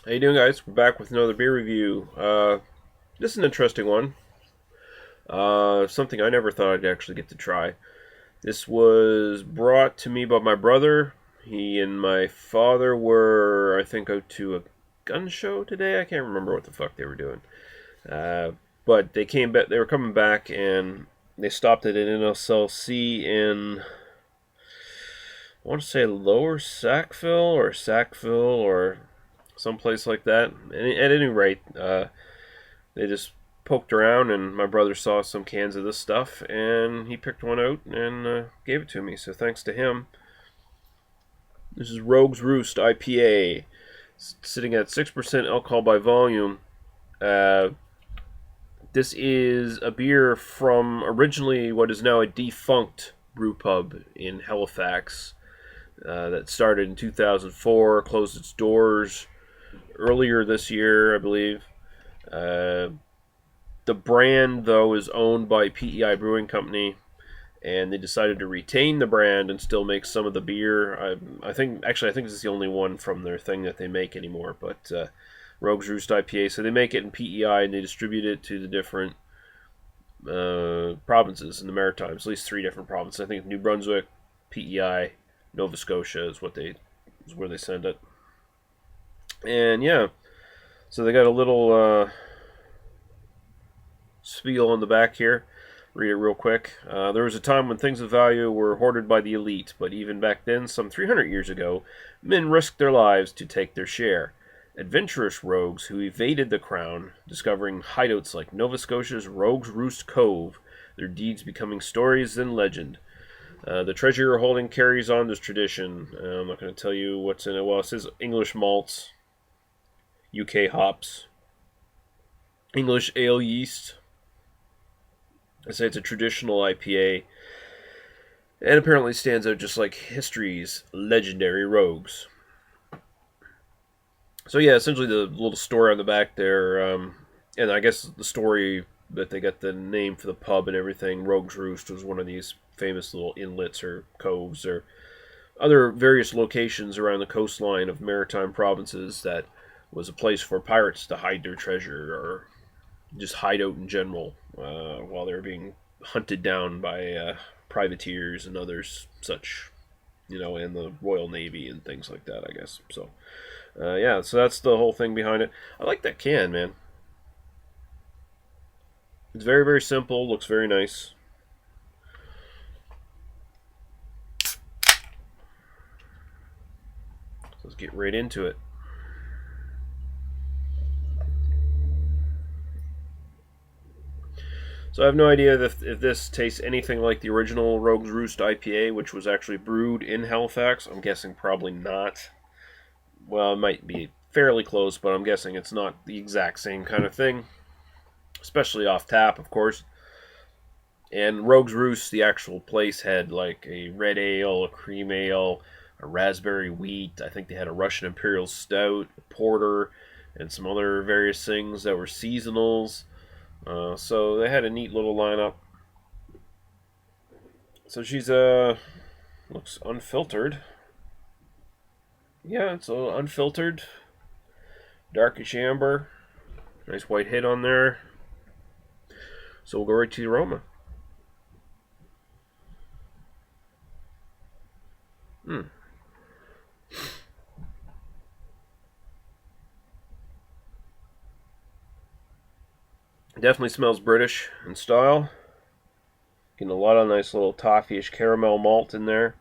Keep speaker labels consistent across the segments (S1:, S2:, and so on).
S1: How you doing, guys? We're back with another beer review. This is an interesting one. Something I never thought I'd actually get to try. This was brought to me by my brother. He and my father were, I think, out to a gun show today. I can't remember what the fuck they were doing. Uh, but they came back. They were coming back, and they stopped at an NSLC in, I want to say, Lower Sackville or Sackville or someplace like that. At any rate, they just poked around, and my brother saw some cans of this stuff, and he picked one out and gave it to me. So thanks to him. This is Roost IPA, sitting at 6% alcohol by volume. Uh, this is a beer from originally what is now a defunct brew pub in Halifax that started in 2004, closed its doors earlier this year, I believe. Uh, the brand, though, is owned by PEI Brewing Company, and they decided to retain the brand and still make some of the beer. I think this is the only one from their thing that they make anymore. But Roost IPA, so they make it in PEI and they distribute it to the different provinces in the Maritimes. At least 3 different provinces. I think New Brunswick, PEI, Nova Scotia is where they send it. And yeah, so they got a little spiel on the back here. Read it real quick. There was a time when things of value were hoarded by the elite, but even back then, some 300 years ago, men risked their lives to take their share. Adventurous rogues who evaded the crown, discovering hideouts like Nova Scotia's Rogues Roost Cove, their deeds becoming stories and legend. The treasure you're holding carries on this tradition. I'm not going to tell you what's in it. Well, it says English malts, UK hops, English ale yeast. I say it's a traditional IPA, and apparently stands out just like history's legendary rogues. So yeah, essentially the little story on the back there, and I guess the story that they got the name for the pub and everything, Rogues Roost, was one of these famous little inlets or coves or other various locations around the coastline of maritime provinces that was a place for pirates to hide their treasure or just hide out in general while they were being hunted down by privateers and others such, and the Royal Navy and things like that, I guess. So, yeah, so that's the whole thing behind it. I like that can, man. It's very, very simple, looks very nice. Let's get right into it. So I have no idea if this tastes anything like the original Rogues Roost IPA, which was actually brewed in Halifax. I'm guessing probably not. Well, it might be fairly close, but I'm guessing it's not the exact same kind of thing. Especially off tap, of course. And Rogues Roost, the actual place, had like a red ale, a cream ale, a raspberry wheat. I think they had a Russian Imperial Stout, a porter, and some other various things that were seasonals. So they had a neat little lineup. So she's looks unfiltered. Yeah, it's unfiltered, darkish amber, nice white head on there. So we'll go right to the aroma. It definitely smells British in style. Getting a lot of nice little toffee-ish caramel malt in there.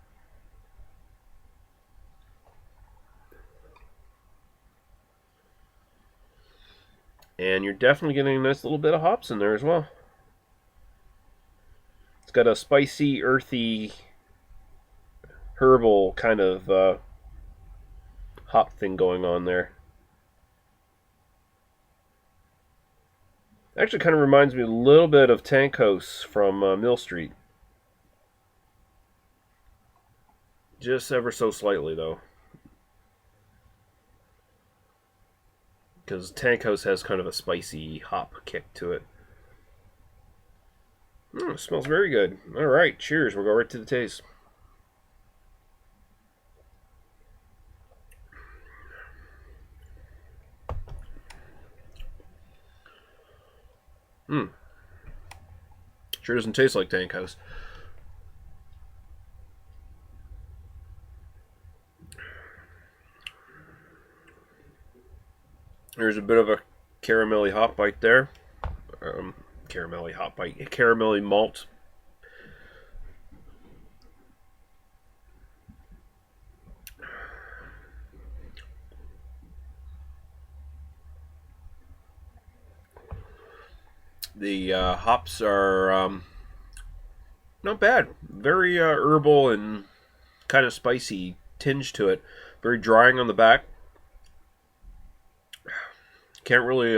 S1: And you're definitely getting a nice little bit of hops in there as well. It's got a spicy, earthy, herbal kind of hop thing going on there. Actually kind of reminds me a little bit of Tank House from Mill Street. Just ever so slightly, though. Because Tank House has kind of a spicy hop kick to it. It smells very good. Alright, cheers. We'll go right to the taste. Hmm. Sure doesn't taste like Tank House. There's a bit of a caramelly hop bite there. Caramelly hop bite. Caramelly malt. The hops are not bad. Very herbal and kind of spicy tinge to it. Very drying on the back. Can't really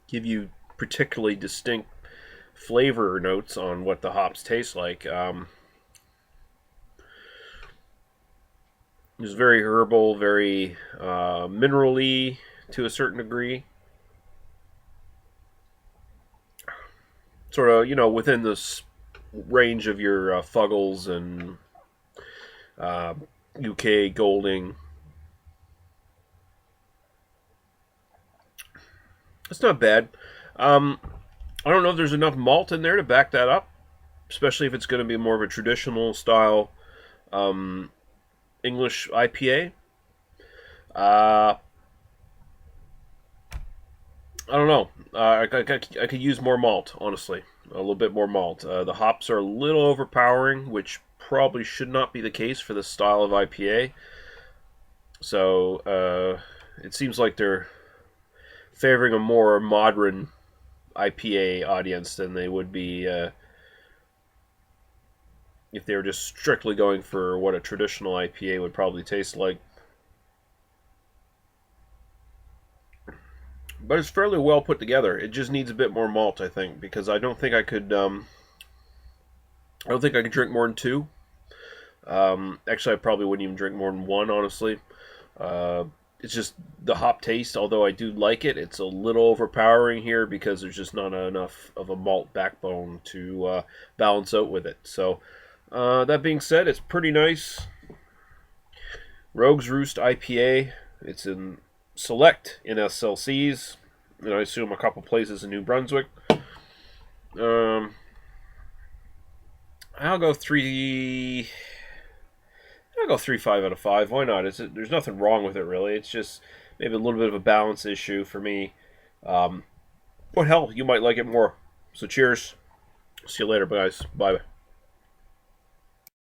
S1: give you particularly distinct flavor notes on what the hops taste like. It's very herbal, very minerally to a certain degree. Sort of, within this range of your Fuggles and uh, UK Golding. It's not bad. Um, I don't know if there's enough malt in there to back that up, especially if it's going to be more of a traditional style um, English IPA. Uh, I don't know. I could use more malt, honestly. A little bit more malt. The hops are a little overpowering, which probably should not be the case for this style of IPA. So it seems like they're favoring a more modern IPA audience than they would be if they were just strictly going for what a traditional IPA would probably taste like. But it's fairly well put together. It just needs a bit more malt, I think, because I don't think I could. I don't think I could drink more than two. Actually, I probably wouldn't even drink more than one, honestly. Uh, it's just the hop taste. Although I do like it, it's a little overpowering here because there's just not enough of a malt backbone to balance out with it. So that being said, it's pretty nice. Rogue's Roost IPA. It's in select NSLCs, and I assume a couple places in New Brunswick. Um, I'll go three. I'll go 3.5 out of 5. Why not? There's nothing wrong with it really. It's just maybe a little bit of a balance issue for me. But hell, you might like it more. So cheers. See you later, guys. Bye.